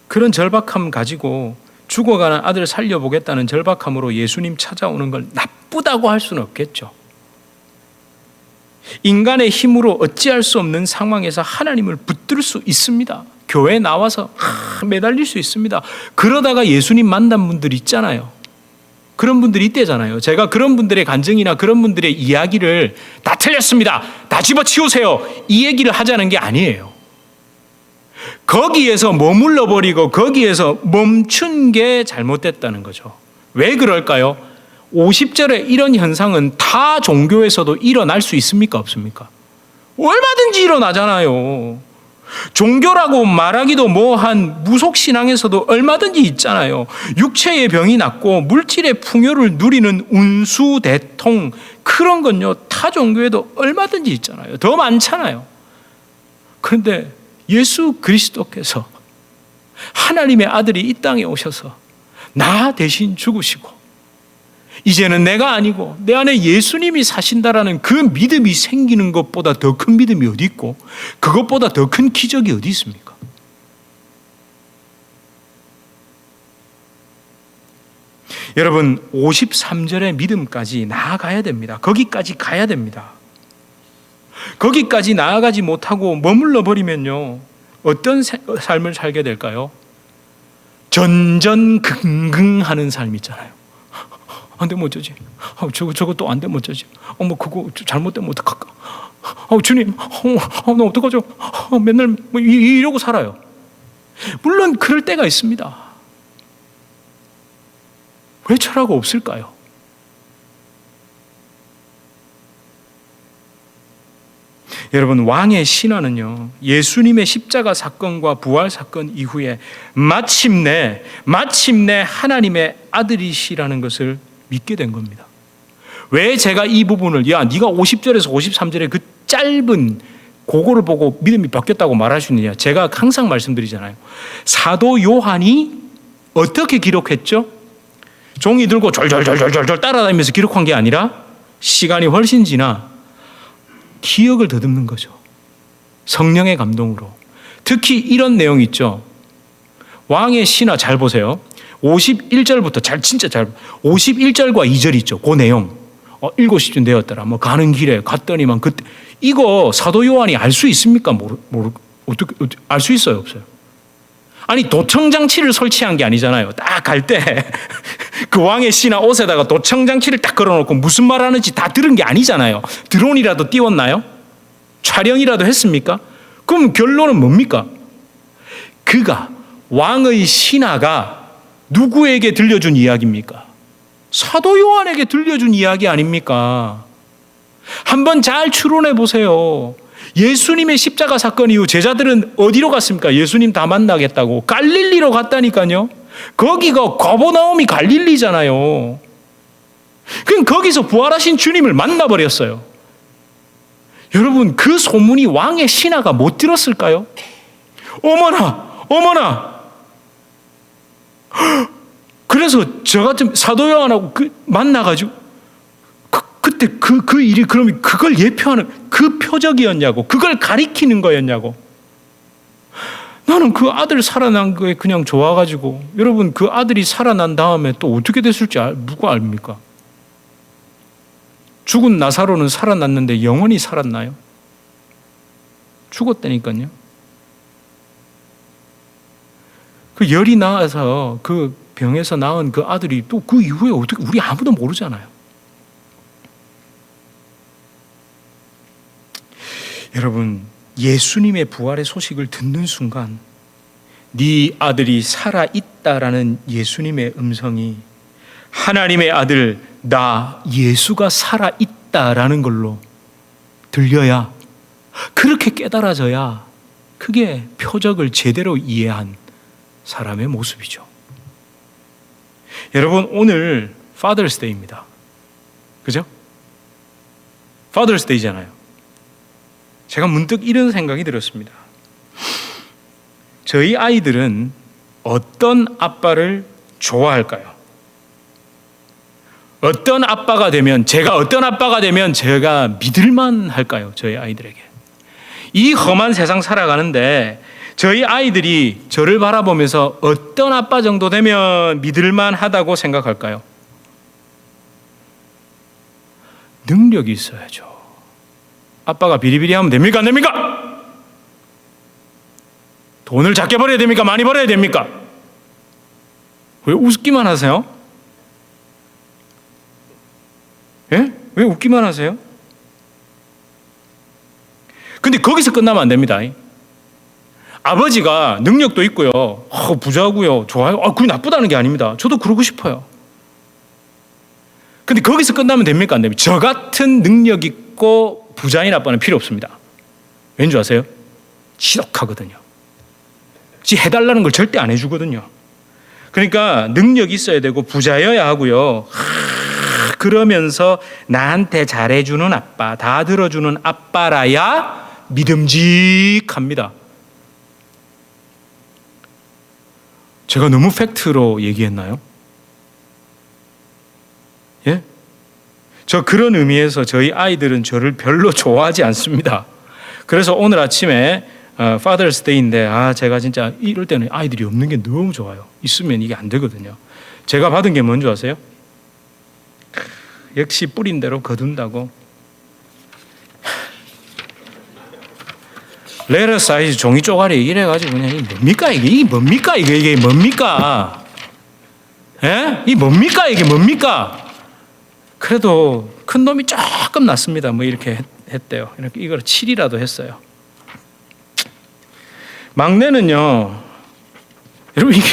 [SPEAKER 1] 그런 절박함 가지고 죽어가는 아들을 살려보겠다는 절박함으로 예수님 찾아오는 걸 나쁘다고 할 수는 없겠죠. 인간의 힘으로 어찌할 수 없는 상황에서 하나님을 붙들 수 있습니다. 교회에 나와서 매달릴 수 있습니다. 그러다가 예수님 만난 분들 있잖아요. 그런 분들이 있대잖아요. 제가 그런 분들의 간증이나 그런 분들의 이야기를 다 틀렸습니다, 다 집어치우세요, 이 얘기를 하자는 게 아니에요. 거기에서 머물러 버리고 거기에서 멈춘 게 잘못됐다는 거죠. 왜 그럴까요? 50절에 이런 현상은 타 종교에서도 일어날 수 있습니까? 없습니까? 얼마든지 일어나잖아요. 종교라고 말하기도 뭐한 무속신앙에서도 얼마든지 있잖아요. 육체의 병이 낫고 물질의 풍요를 누리는 운수대통, 그런 건요 타 종교에도 얼마든지 있잖아요. 더 많잖아요. 그런데 예수 그리스도께서, 하나님의 아들이 이 땅에 오셔서 나 대신 죽으시고 이제는 내가 아니고 내 안에 예수님이 사신다라는 그 믿음이 생기는 것보다 더 큰 믿음이 어디 있고, 그것보다 더 큰 기적이 어디 있습니까? 여러분, 53절의 믿음까지 나아가야 됩니다. 거기까지 가야 됩니다. 거기까지 나아가지 못하고 머물러 버리면요, 어떤 삶을 살게 될까요? 전전긍긍하는 삶 있잖아요. 안 되면 어쩌지? 저거 또 안 되면 어쩌지? 뭐 그거 잘못되면 어떡할까? 주님, 나 어떡하죠? 맨날 뭐 이러고 살아요. 물론 그럴 때가 있습니다. 왜 철학이 없을까요? 여러분, 왕의 신화는요, 예수님의 십자가 사건과 부활 사건 이후에 마침내 하나님의 아들이시라는 것을 믿게 된 겁니다. 왜 제가 이 부분을 네가 50절에서 53절의 그 짧은 그거를 보고 믿음이 바뀌었다고 말할 수 있느냐? 제가 항상 말씀드리잖아요. 사도 요한이 어떻게 기록했죠? 종이 들고 졸졸 따라다니면서 기록한 게 아니라 시간이 훨씬 지나 기억을 더듬는 거죠. 성령의 감동으로. 특히 이런 내용 있죠. 왕의 신화 잘 보세요. 51절부터 51절과 2절 있죠. 그 내용. 7시쯤 되었더라. 뭐 가는 길에 갔더니만 그때. 이거 사도 요한이 알 수 있습니까? 어떻게 알 수 있어요? 없어요? 아니, 도청장치를 설치한 게 아니잖아요. 딱 갈 때 그 왕의 신하 옷에다가 도청장치를 딱 걸어놓고 무슨 말 하는지 다 들은 게 아니잖아요. 드론이라도 띄웠나요? 촬영이라도 했습니까? 그럼 결론은 뭡니까? 그가 왕의 신하가 누구에게 들려준 이야기입니까? 사도 요한에게 들려준 이야기 아닙니까? 한번 잘 추론해 보세요. 예수님의 십자가 사건 이후 제자들은 어디로 갔습니까? 예수님 다 만나겠다고 갈릴리로 갔다니까요. 거기가 가버나움이 갈릴리잖아요. 그럼 거기서 부활하신 주님을 만나버렸어요. 여러분, 그 소문이 왕의 신하가 못 들었을까요? 어머나. 그래서 저 같은 사도 요한하고 만나가지고 그때 그 일이 그러면 그걸 예표하는 그 표적이었냐고, 그걸 가리키는 거였냐고. 나는 그 아들 살아난 거에 그냥 좋아가지고, 여러분, 그 아들이 살아난 다음에 또 어떻게 됐을지 누가 압니까? 죽은 나사로는 살아났는데 영원히 살았나요? 죽었다니까요. 그 열이 나서 그 병에서 나은 그 아들이 또 그 이후에 어떻게, 우리 아무도 모르잖아요. 여러분, 예수님의 부활의 소식을 듣는 순간 네 아들이 살아있다라는 예수님의 음성이 하나님의 아들 나 예수가 살아있다라는 걸로 들려야, 그렇게 깨달아져야 그게 표적을 제대로 이해한 사람의 모습이죠. 여러분, 오늘 Father's Day입니다. 그죠? Father's Day잖아요. 제가 문득 이런 생각이 들었습니다. 저희 아이들은 어떤 아빠를 좋아할까요? 어떤 아빠가 되면 제가 믿을만 할까요? 저희 아이들에게. 이 험한 세상 살아가는데 저희 아이들이 저를 바라보면서 어떤 아빠 정도 되면 믿을만 하다고 생각할까요? 능력이 있어야죠. 아빠가 비리비리하면 됩니까? 안 됩니까? 돈을 작게 벌어야 됩니까? 많이 벌어야 됩니까? 왜 웃기만 하세요? 예? 왜 웃기만 하세요? 근데 거기서 끝나면 안 됩니다. 아버지가 능력도 있고요, 부자고요, 좋아요. 그게 나쁘다는 게 아닙니다. 저도 그러고 싶어요. 근데 거기서 끝나면 됩니까? 안 됩니까? 저 같은 능력 있고 부자인 아빠는 필요 없습니다. 왠지 아세요? 지독하거든요. 지 해달라는 걸 절대 안 해주거든요. 그러니까 능력이 있어야 되고 부자여야 하고요. 그러면서 나한테 잘해주는 아빠, 다 들어주는 아빠라야 믿음직합니다. 제가 너무 팩트로 얘기했나요? 예? 저 그런 의미에서 저희 아이들은 저를 별로 좋아하지 않습니다. 그래서 오늘 아침에 Father's Day인데 제가 진짜 이럴 때는 아이들이 없는 게 너무 좋아요. 있으면 이게 안 되거든요. 제가 받은 게 뭔지 아세요? 역시 뿌린 대로 거둔다고. 레터 사이즈 종이 쪼가리 이래가지고 그냥 이게 뭡니까? 이게 뭡니까? 예? 이 뭡니까? 이게 뭡니까? 그래도 큰 놈이 조금 낫습니다. 뭐 이렇게 했대요. 이렇게 이걸 7이라도 했어요. 막내는요, 여러분 이게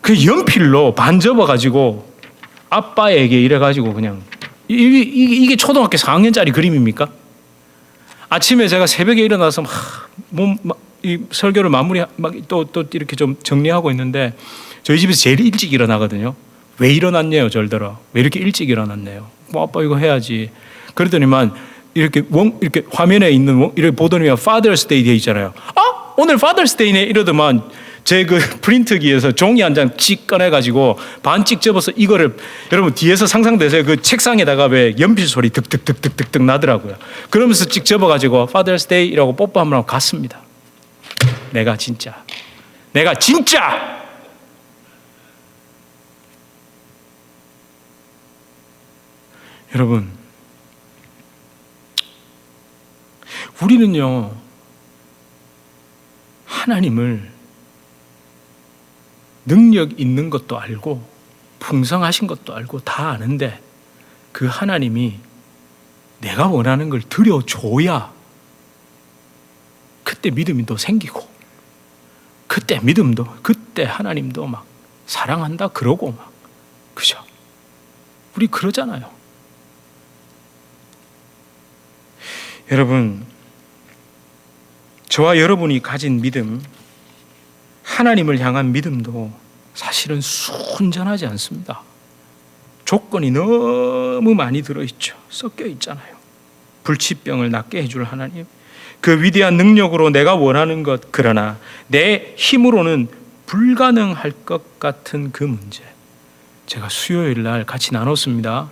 [SPEAKER 1] 그 연필로 반 접어가지고 아빠에게 이래가지고 그냥 이게 초등학교 4학년짜리 그림입니까? 아침에 제가 새벽에 일어나서 이 설교를 마무리 또 이렇게 좀 정리하고 있는데 저희 집에서 제일 일찍 일어나거든요. 왜 일어났냐요, 절더러. 왜 이렇게 일찍 일어났네요. 아빠 이거 해야지. 그러더니만 이렇게 화면에 있는 이렇게 보더니 Father's Day 돼 있잖아요. 오늘 Father's Day네 이러더만 제 그 프린트기에서 종이 한 장 찍 꺼내가지고 반찍 접어서 이거를 여러분 뒤에서 상상되세요? 그 책상에다가 왜 연필 소리 득득득득득득 나더라고요. 그러면서 찍 접어가지고 Father's Day라고 뽀뽀하면 갔습니다. 내가 진짜 여러분, 우리는요 하나님을 능력 있는 것도 알고 풍성하신 것도 알고 다 아는데 그 하나님이 내가 원하는 걸 드려줘야 그때 믿음이 또 생기고 그때 하나님도 막 사랑한다 그러고 막 그죠? 우리 그러잖아요. 여러분, 저와 여러분이 가진 믿음, 하나님을 향한 믿음도 사실은 순전하지 않습니다. 조건이 너무 많이 들어있죠. 섞여 있잖아요. 불치병을 낫게 해줄 하나님, 그 위대한 능력으로 내가 원하는 것, 그러나 내 힘으로는 불가능할 것 같은 그 문제, 제가 수요일 날 같이 나눴습니다.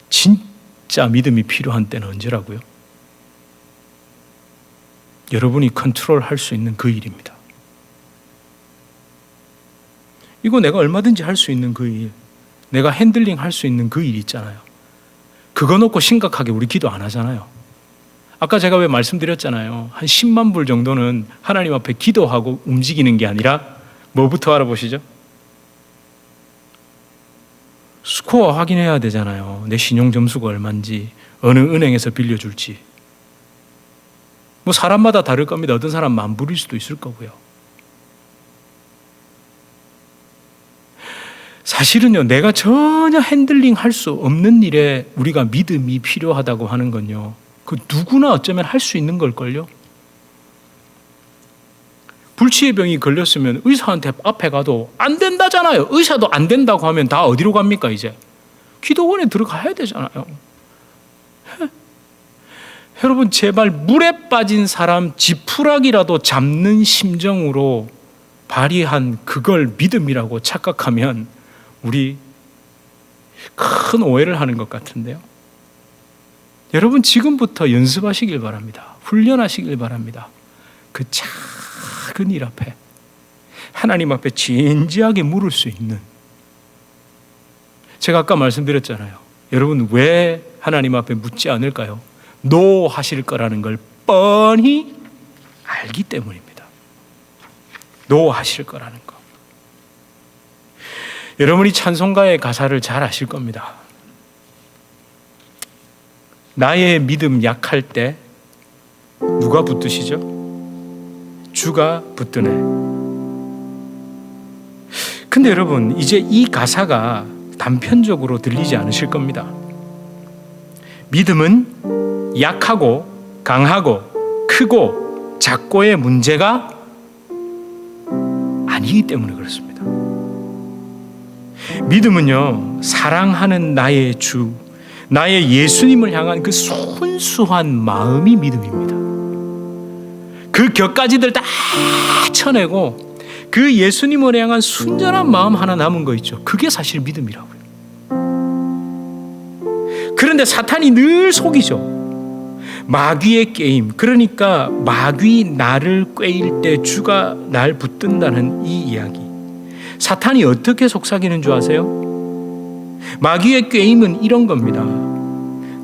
[SPEAKER 1] 진짜 믿음이 필요한 때는 언제라고요? 여러분이 컨트롤할 수 있는 그 일입니다. 이거 내가 얼마든지 할 수 있는 그 일, 내가 핸들링 할 수 있는 그 일 있잖아요. 그거 놓고 심각하게 우리 기도 안 하잖아요. 아까 제가 왜 말씀드렸잖아요. 한 10만 불 정도는 하나님 앞에 기도하고 움직이는 게 아니라 뭐부터 알아보시죠? 스코어 확인해야 되잖아요. 내 신용 점수가 얼마인지, 어느 은행에서 빌려줄지. 뭐 사람마다 다를 겁니다. 어떤 사람 만불일 수도 있을 거고요. 사실은요, 내가 전혀 핸들링 할 수 없는 일에 우리가 믿음이 필요하다고 하는 건요, 그 누구나 어쩌면 할 수 있는 걸걸요. 불치의 병이 걸렸으면 의사한테 앞에 가도 안 된다잖아요. 의사도 안 된다고 하면 다 어디로 갑니까 이제? 기도원에 들어가야 되잖아요. 여러분, 제발 물에 빠진 사람 지푸라기라도 잡는 심정으로 발휘한 그걸 믿음이라고 착각하면 우리 큰 오해를 하는 것 같은데요. 여러분, 지금부터 연습하시길 바랍니다. 훈련하시길 바랍니다. 그 작은 일 앞에, 하나님 앞에 진지하게 물을 수 있는, 제가 아까 말씀드렸잖아요. 여러분, 왜 하나님 앞에 묻지 않을까요? 노 하실 거라는 걸 뻔히 알기 때문입니다. 노 하실 거라는 거. 여러분이 찬송가의 가사를 잘 아실 겁니다. 나의 믿음 약할 때 누가 붙드시죠? 주가 붙드네. 근데 여러분, 이제 이 가사가 단편적으로 들리지 않으실 겁니다. 믿음은 약하고 강하고 크고 작고의 문제가 아니기 때문에 그렇습니다. 믿음은요, 사랑하는 나의 주, 나의 예수님을 향한 그 순수한 마음이 믿음입니다. 그 격가지들 다 쳐내고 그 예수님을 향한 순전한 마음 하나 남은 거 있죠. 그게 사실 믿음이라고요. 그런데 사탄이 늘 속이죠. 마귀의 게임, 그러니까 마귀 나를 꿰일 때 주가 날 붙든다는 이 이야기. 사탄이 어떻게 속삭이는 줄 아세요? 마귀의 게임은 이런 겁니다.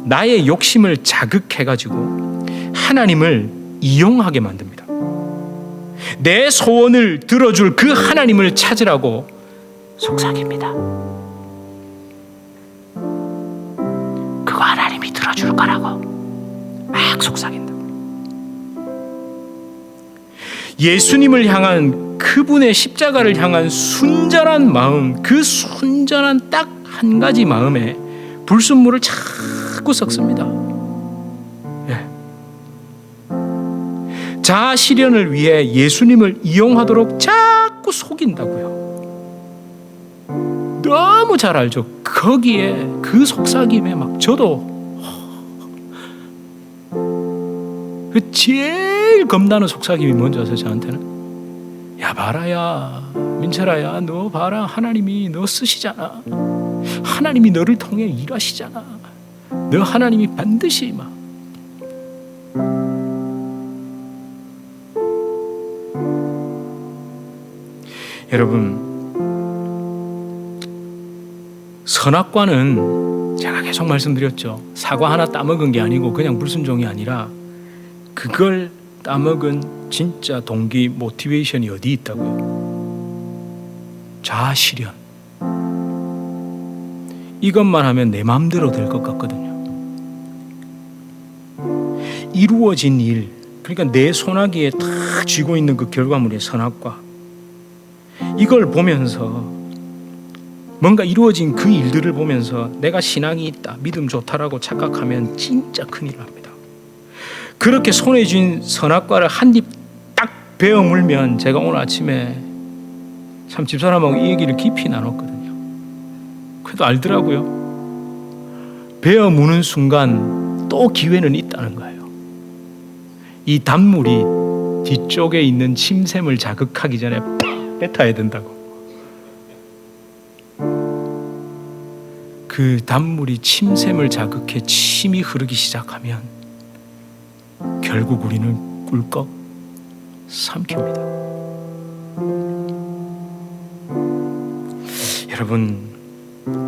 [SPEAKER 1] 나의 욕심을 자극해가지고 하나님을 이용하게 만듭니다. 내 소원을 들어줄 그 하나님을 찾으라고 속삭입니다. 그거 하나님이 들어줄 거라고 막 속삭인다. 예수님을 향한 그분의 십자가를 향한 순전한 마음, 그 순전한 딱 한 가지 마음에 불순물을 자꾸 섞습니다. 예. 자아 실현을 위해 예수님을 이용하도록 자꾸 속인다고요. 너무 잘 알죠. 거기에 그 속삭임에 막 저도 그 제일 겁나는 속삭임이 뭔지 아세요? 저한테는 야 봐라야 민철아야 너 봐라 하나님이 너 쓰시잖아. 하나님이 너를 통해 일하시잖아. 너 하나님이 반드시 막 여러분 선악과는 제가 계속 말씀드렸죠. 사과 하나 따먹은 게 아니고 그냥 불순종이 아니라 그걸 따먹은 진짜 동기 모티베이션이 어디 있다고요? 자아 실현. 이것만 하면 내 마음대로 될 것 같거든요. 이루어진 일, 그러니까 내 손아귀에 딱 쥐고 있는 그 결과물의 선악과, 이걸 보면서 뭔가 이루어진 그 일들을 보면서 내가 신앙이 있다, 믿음 좋다라고 착각하면 진짜 큰일 납니다. 그렇게 손에 쥔 선악과를 한 입 딱 베어 물면, 제가 오늘 아침에 참 집사람하고 이 얘기를 깊이 나눴거든요. 그래도 알더라고요. 베어 무는 순간 또 기회는 있다는 거예요. 이 단물이 뒤쪽에 있는 침샘을 자극하기 전에 뱉어야 된다고. 그 단물이 침샘을 자극해 침이 흐르기 시작하면 결국 우리는 꿀꺽 삼킵니다. 여러분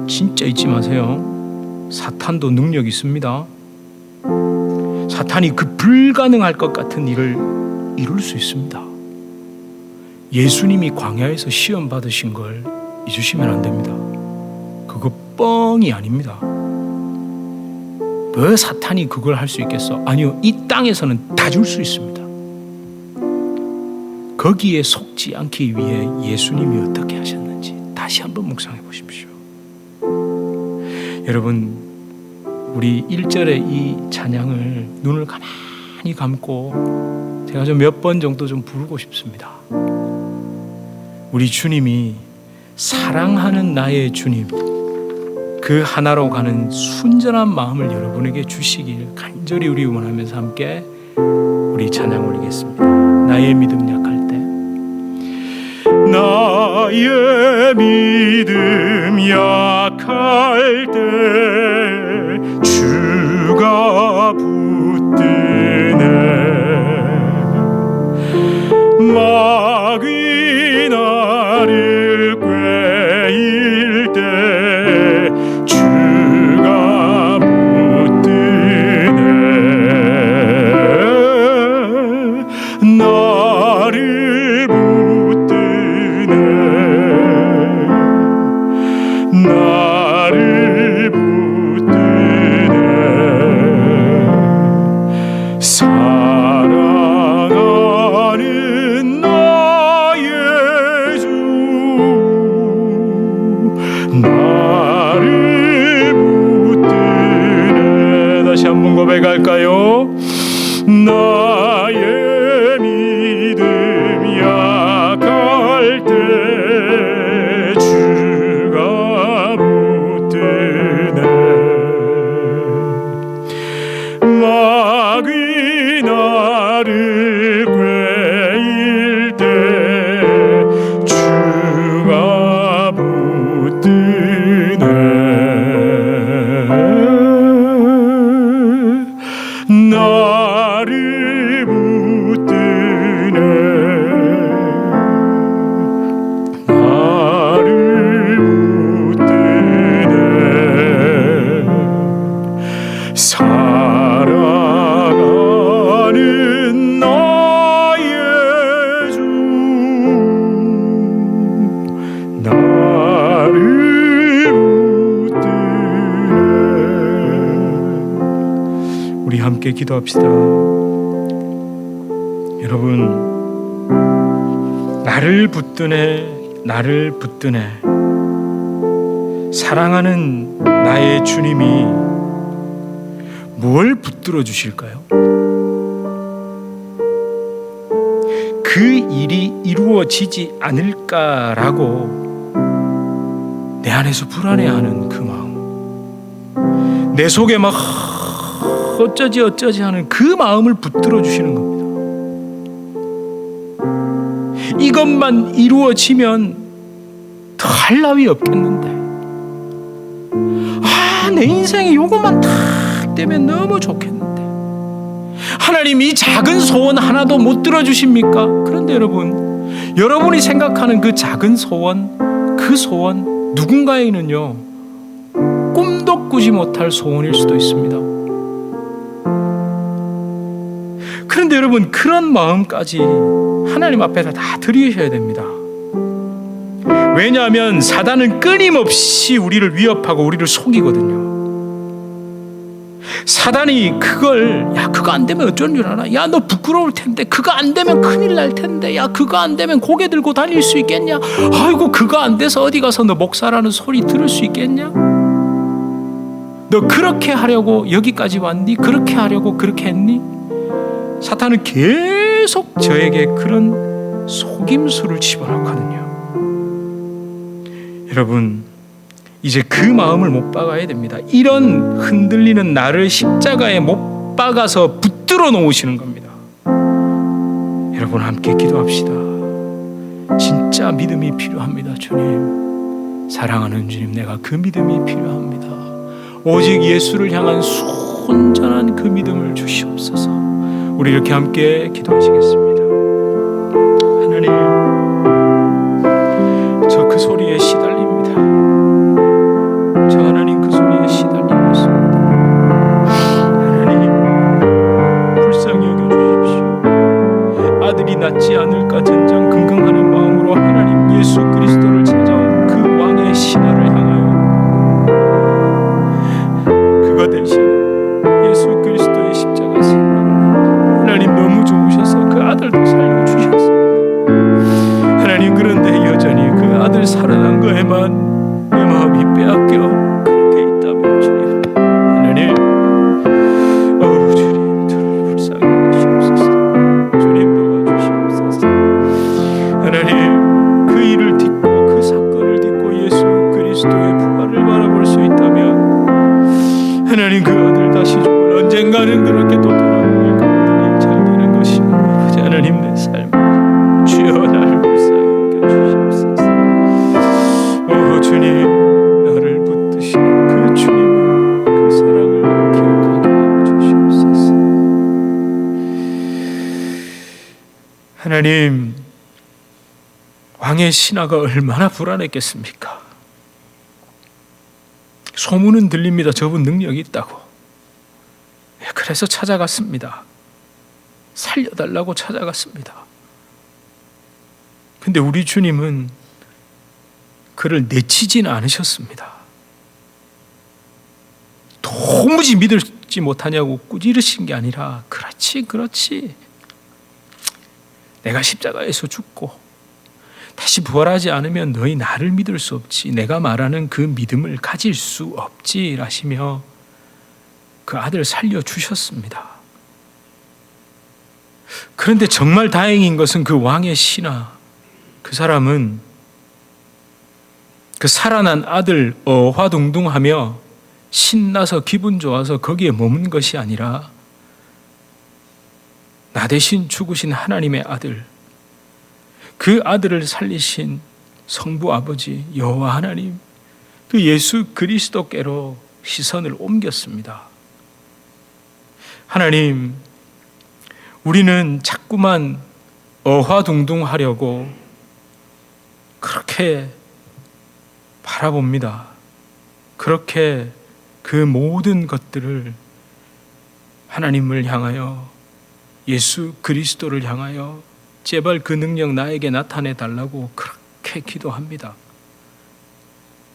[SPEAKER 1] 진짜 잊지 마세요. 사탄도 능력이 있습니다. 사탄이 그 불가능할 것 같은 일을 이룰 수 있습니다. 예수님이 광야에서 시험 받으신 걸 잊으시면 안 됩니다. 그거 뻥이 아닙니다. 왜 사탄이 그걸 할 수 있겠어? 아니요, 이 땅에서는 다 줄 수 있습니다. 거기에 속지 않기 위해 예수님이 어떻게 하셨는지 다시 한번 묵상해 보십시오. 여러분, 우리 1절의 이 찬양을 눈을 가만히 감고 제가 좀 몇 번 정도 좀 부르고 싶습니다. 우리 주님이 사랑하는 나의 주님, 그 하나로 가는 순전한 마음을 여러분에게 주시길 간절히 우리 원하면서 함께 우리 찬양 올리겠습니다. 나의 믿음 약할 때, 나의 믿음 약할 때 주가 붙드네. 마귀 나를 꾀일 때 주가 붙드네. 나를 붙드네. 나를 붙드네. 사랑하는 나의 주, 나를 붙드네. 다시 한번 고백할까요? 나의 믿음 약할 때 주가 붙드네. 마귀 나를 꾀일 때 주가 붙드네. 나를 붙드네. 나를 붙드네. 사랑하는 나의 주, 나를 붙드네. 우리 함께 기도합시다. 여러분, 나를 붙드네, 나를 붙드네. 사랑하는 나의 주님이 뭘 붙들어 주실까요? 그 일이 이루어지지 않을까라고 내 안에서 불안해하는 그 마음, 내 속에 막 어쩌지 하는 그 마음을 붙들어 주시는 겁니다. 이것만 이루어지면 더 할 나위 없겠는데, 내 인생에 요것만 딱 되면 너무 좋겠는데, 하나님 이 작은 소원 하나도 못 들어주십니까? 그런데 여러분이 생각하는 그 작은 소원, 그 소원 누군가에는요 꿈도 꾸지 못할 소원일 수도 있습니다. 그런데 여러분, 그런 마음까지 하나님 앞에서 다 드리셔야 됩니다. 왜냐하면 사단은 끊임없이 우리를 위협하고 우리를 속이거든요. 사단이 그걸, 야 그거 안 되면 어쩌는 줄 알아? 야 너 부끄러울 텐데, 그거 안 되면 큰일 날 텐데, 야 그거 안 되면 고개 들고 다닐 수 있겠냐? 아이고 그거 안 돼서 어디 가서 너 목사라는 소리 들을 수 있겠냐? 너 그렇게 하려고 여기까지 왔니? 그렇게 하려고 그렇게 했니? 사탄은 계속 저에게 그런 속임수를 집어넣거든요. 여러분, 이제 그 마음을 못 박아야 됩니다. 이런 흔들리는 나를 십자가에 못 박아서 붙들어 놓으시는 겁니다. 여러분, 함께 기도합시다. 진짜 믿음이 필요합니다. 주님, 사랑하는 주님, 내가 그 믿음이 필요합니다. 오직 예수를 향한 순전한 그 믿음을 주시옵소서. 우리 이렇게 함께 기도하시겠습니다. 하나님, 저 그 소리에 시달립니다. 저 하나님 그 소리에 시달리고 있습니다. 하나님, 불쌍히 여겨주십시오. 아들이 낫지 않을까 전전긍긍하는 마음으로 하나님 예수 그리스도를 찾아온 그 왕의 신하를 향하여 그가 대신 예수 그리스도의 십자가 생명, 하나님 너무 좋으셔서 그 아들도 살려주셨습니다. 하나님, 그런데 여전히 그 아들 살아난 거에만 내 마음이 빼앗겨 그렇게 있다면 주님, 하나님, 주님 저를 불쌍히 여기시옵소서. 주님 도와주시옵소서. 하나님, 그 일을 딛고 그 사건을 딛고 예수 그리스도의 부활을 바라볼 수 있다면, 하나님 그 아들 다시 죽을 언젠가는 그렇게 또 돌아오니까 아들이 잘 되는 것입니다. 아버지 하나님, 내 삶 주여 나를 불쌍히 여겨주시옵소서. 주님, 나를 붙드시는 그 주님의 그 사랑을 기억하게 하여 주시옵소서. 하나님, 왕의 신하가 얼마나 불안했겠습니까? 소문은 들립니다. 저분 능력이 있다고. 그래서 찾아갔습니다. 살려달라고 찾아갔습니다. 근데 우리 주님은 그를 내치지는 않으셨습니다. 도무지 믿지 못하냐고 꾸짖으신 게 아니라, 그렇지. 내가 십자가에서 죽고 다시 부활하지 않으면 너희 나를 믿을 수 없지, 내가 말하는 그 믿음을 가질 수 없지 라시며 그 아들 살려주셨습니다. 그런데 정말 다행인 것은 그 왕의 신하, 그 사람은 그 살아난 아들 어화둥둥하며 신나서 기분 좋아서 거기에 머문 것이 아니라, 나 대신 죽으신 하나님의 아들, 그 아들을 살리신 성부 아버지 여호와 하나님, 그 예수 그리스도께로 시선을 옮겼습니다. 하나님, 우리는 자꾸만 어화둥둥하려고 그렇게 바라봅니다. 그렇게 그 모든 것들을 하나님을 향하여, 예수 그리스도를 향하여 제발 그 능력 나에게 나타내 달라고 그렇게 기도합니다.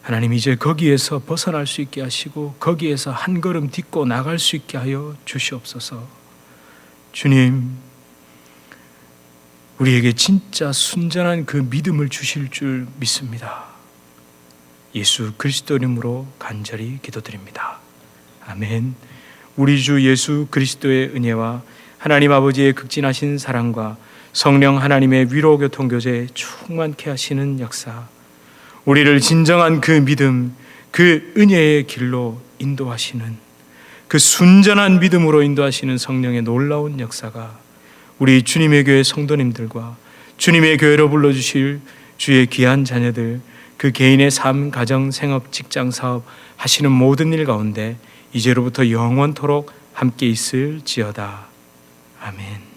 [SPEAKER 1] 하나님, 이제 거기에서 벗어날 수 있게 하시고 거기에서 한 걸음 딛고 나갈 수 있게 하여 주시옵소서. 주님, 우리에게 진짜 순전한 그 믿음을 주실 줄 믿습니다. 예수 그리스도 이름으로 간절히 기도드립니다. 아멘. 우리 주 예수 그리스도의 은혜와 하나님 아버지의 극진하신 사랑과 성령 하나님의 위로 교통 교제에 충만케 하시는 역사, 우리를 진정한 그 믿음, 그 은혜의 길로 인도하시는, 그 순전한 믿음으로 인도하시는 성령의 놀라운 역사가 우리 주님의 교회 성도님들과 주님의 교회로 불러주실 주의 귀한 자녀들, 그 개인의 삶, 가정, 생업, 직장, 사업 하시는 모든 일 가운데 이제로부터 영원토록 함께 있을지어다. 아멘.